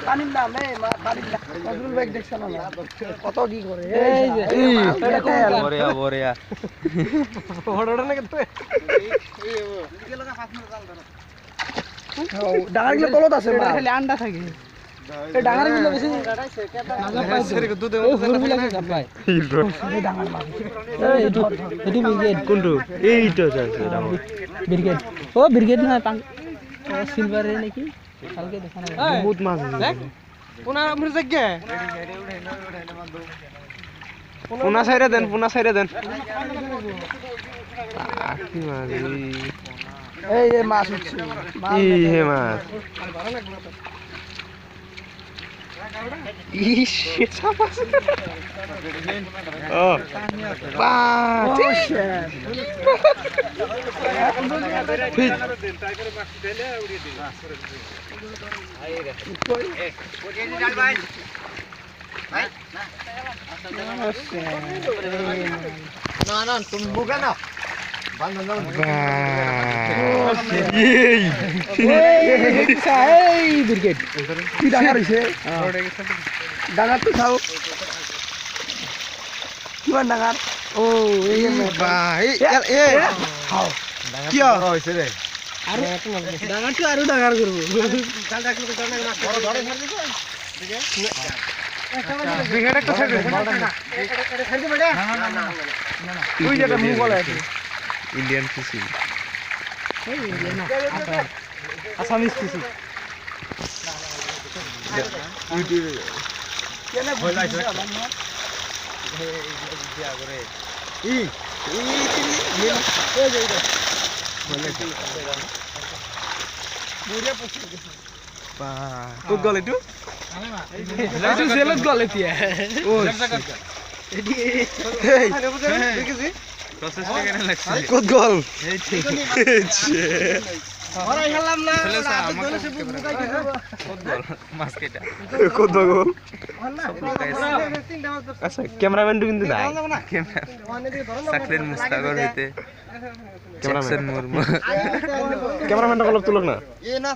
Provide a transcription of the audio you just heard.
পানির দাম এই পানির দাম নজরুল ভাই দেখছ না কত কি করে এই যে বড়িয়া বড়িয়া বড়টা নাকি তো এদিকে লাগা 5 মিনিট জাল ধরো ডাঙারগুলো তলত আছে মা খালি আন্ডা থাকে এই ডাঙারগুলো বেশি গাড়াইছে কেটা না পাই সরি দুধে মধ্যে লাগে যাপাই এই ডাঙার মাছ এই এটি ব্রিগেড কোনটো এইটো আছে ব্রিগেড ও ব্রিগেড না সিলভারের নাকি কালকে দেখা না বহুত মাছ দেখ পুনা আমরে জায়গা পুনা সাইরে দেন কি মাছ এই যে মাছ উঠছে ই হে মাছ ইস চাপাস ও পা ঠিক না তুমি বুকা না ব্রিগেড কি ডাঙার হইছে ডাঙার তো খাও কিমান ডাঙার ও এই ভাই এ খাও কি হইছে রে আর ডাঙার তো আরো ডাঙার করব ব্রিগেড একটা সাইড ওই যেটা মুগল আছে ইন্ডিয়ান ফিশিং আসামিস ফিশিং ইউটিউবে কেনে বলাইছে ই কত গল এটু এইটো জেলত গল এতিয়া ও এডি দেখেছি প্রসেসটা কেন লাগছে কত গল এই ঠিক ওরাই খেলাম না কত গল মাছ কেটা কত গল আচ্ছা ক্যামেরাম্যান কিন্তু নাই সাকলেন মুস্তাগর হইতে ক্যামেরাম্যান মুরমু ক্যামেরাম্যানটা কলপ তুলক না এ না